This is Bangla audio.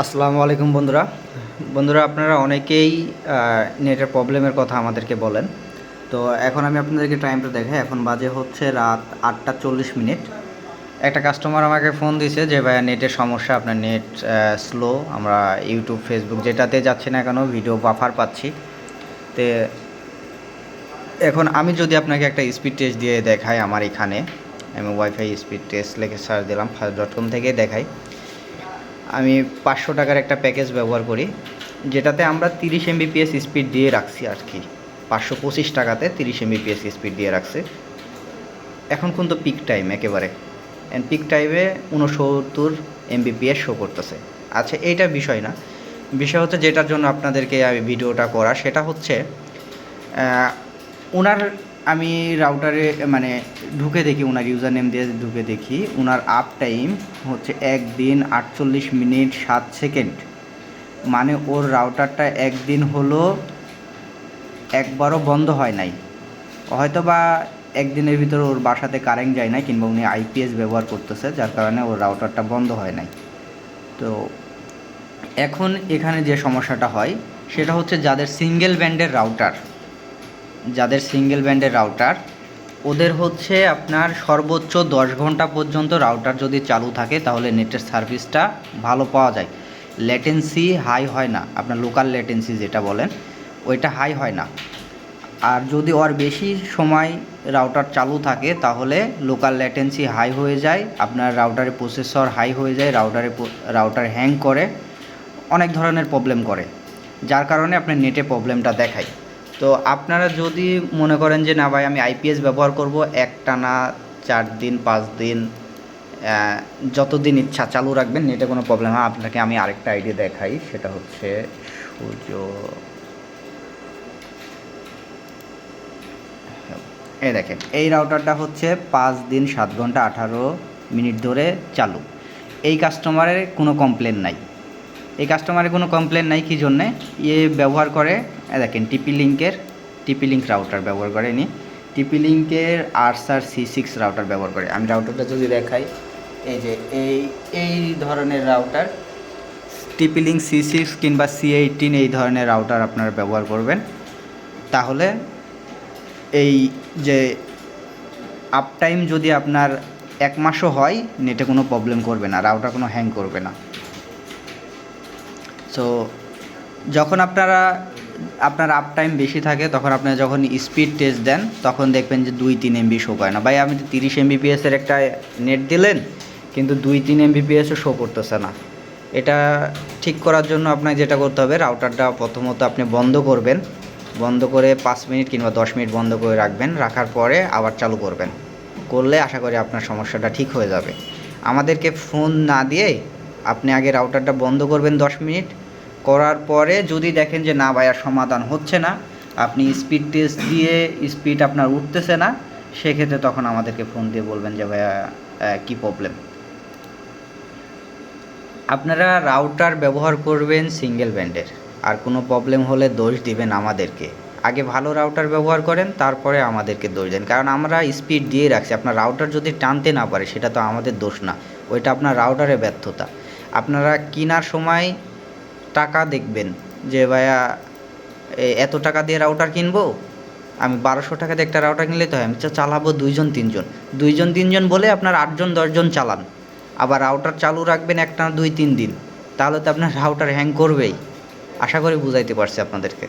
আসসালামু আলাইকুম বন্ধুরা। আপনারা অনেকেই নেটের প্রবলেমের কথা আমাদেরকে বলেন। তো এখন আমি আপনাদেরকে টাইমটা দেখাই। এখন বাজে হচ্ছে রাত 8:40। একটা কাস্টমার আমাকে ফোন দিয়েছে যে ভাইয়া নেটের সমস্যা, আপনার নেট স্লো, আমরা ইউটিউব ফেসবুক যেটাতে যাচ্ছি না কেন ভিডিও বাফার পাচ্ছি। তো এখন আমি যদি আপনাকে একটা স্পিড টেস্ট দিয়ে দেখাই, আমার এখানে আমি ওয়াইফাই স্পিড টেস্ট লিখে সার্চ দিলাম, fast.com থেকে দেখাই। আমি 500 টাকার একটা প্যাকেজ ব্যবহার করি, যেটাতে আমরা 30 Mbps স্পিড দিয়ে রাখছি আর কি। 525 টাকাতে 30 Mbps স্পিড দিয়ে রাখছে। এখন কিন্তু পিক টাইম একেবারে, পিক টাইমে 69 Mbps শো করতেছে। আচ্ছা, এইটা বিষয় না, বিষয় হচ্ছে যেটার জন্য আপনাদেরকে ভিডিওটা করা, সেটা হচ্ছে ওনার আমি রাউটারে মানে ঢুকে দেখি, ওনার ইউজার নেম দিয়ে ঢুকে দেখি ওনার আপ টাইম হচ্ছে 1 দিন 48 মিনিট 7 সেকেন্ড। মানে ওর রাউটারটা একদিন হলো একবারও বন্ধ হয় নাই, হয়তো বা একদিনের ভিতরে ওর বাসাতে কারেন্ট যায় না, কিংবা উনি আইপিএস ব্যবহার করতেছে, যার কারণে ওর রাউটারটা বন্ধ হয় নাই। তো এখন এখানে যে সমস্যাটা হয় সেটা হচ্ছে যাদের সিঙ্গেল ব্যান্ডের রাউটার ওদের হচ্ছে আপনার সর্বোচ্চ 10 ঘন্টা পর্যন্ত রাউটার যদি চালু থাকে তাহলে নেটের সার্ভিসটা ভালো পাওয়া যায়। ল্যাটেন্সি হাই হয় না, আপনার লোকাল ল্যাটেন্সি যেটা বলেন ওইটা হাই হয় না। আর যদি ওর বেশি সময় রাউটার চালু থাকে তাহলে লোকাল ল্যাটেন্সি হাই হয়ে যায়, আপনার রাউটারের প্রসেসর হাই হয়ে যায়, রাউটার হ্যাং করে, অনেক ধরনের প্রবলেম করে, যার কারণে আপনার নেটে প্রবলেমটা দেখায়। তো আপনারা যদি মনে করেন যে না ভাই আমি আইপিএস ব্যবহার করব, একটানা 4 দিন 5 দিন যতদিন ইচ্ছা চালু রাখবেন, নেটে কোনো প্রবলেম হয়। আপনাকে আমি আরেকটা আইডিয়া দেখাই, সেটা হচ্ছে সূর্য, এই দেখেন এই রাউটারটা হচ্ছে 5 দিন 7 ঘন্টা 18 মিনিট ধরে চালু। এই কাস্টমারের কোনো কমপ্লেন নাই, কী জন্যে ব্যবহার করে, দেখেন টিপি লিঙ্ক রাউটার ব্যবহার করে নি, টিপি লিঙ্কের RSR-C6 রাউটার ব্যবহার করে। আমি রাউটারটা যদি দেখাই, এই যে এই ধরনের রাউটার টিপি লিঙ্ক C6 কিংবা C18 এই ধরনের রাউটার আপনারা ব্যবহার করবেন, তাহলে এই যে আপ টাইম যদি আপনার 1 মাসও হয় নেটে কোনো প্রবলেম করবে না, রাউটার কোনো হ্যাং করবে না। সো যখন আপনার আপ টাইম বেশি থাকে, তখন আপনারা যখন স্পিড টেস্ট দেন তখন দেখবেন যে 2-3 MB শো করে না। ভাই আপনি 30 Mbps-এর একটা নেট দিলেন কিন্তু 2-3 Mbps-ও শো করতেছে না। এটা ঠিক করার জন্য আপনাকে যেটা করতে হবে, রাউটারটা প্রথমত আপনি বন্ধ করবেন, বন্ধ করে 5 মিনিট কিংবা 10 মিনিট বন্ধ করে রাখবেন, রাখার পরে আবার চালু করবেন, করলে আশা করি আপনার সমস্যাটা ঠিক হয়ে যাবে। আমাদেরকে ফোন না দিয়ে আপনি আগে রাউটারটা বন্ধ করবেন 10 মিনিট, করার পরে যদি দেখেন যে না ভাইয়ার সমাধান হচ্ছে না, আপনি স্পিড টেস্ট দিয়ে স্পিড আপনার উঠতেছে না, সেক্ষেত্রে তখন আমাদেরকে ফোন দিয়ে বলবেন যে ভাইয়া কী প্রবলেম। আপনারা রাউটার ব্যবহার করবেন সিঙ্গেল ব্যান্ডের, আর কোনো প্রবলেম হলে দোষ দিবেন আমাদেরকে। আগে ভালো রাউটার ব্যবহার করেন, তারপরে আমাদেরকে দোষ দেন, কারণ আমরা স্পিড দিয়ে রাখছি। আপনার রাউটার যদি টানতে না পারে সেটা তো আমাদের দোষ না, ওইটা আপনার রাউটারের ব্যর্থতা। আপনারা কেনার সময় টাকা দেখবেন যে ভাইয়া এত টাকা দিয়ে রাউটার কিনবো, আমি 1200 টাকা দিয়ে একটা রাউটার কিনলে তো হয়, আমি চালাবো 2-3 জন বলে আপনার 8-10 জন চালান, আবার রাউটার চালু রাখবেন একটা 2-3 দিন, তাহলে তো আপনার রাউটার হ্যাং করবেই। আশা করি বুঝাইতে পারছি আপনাদেরকে।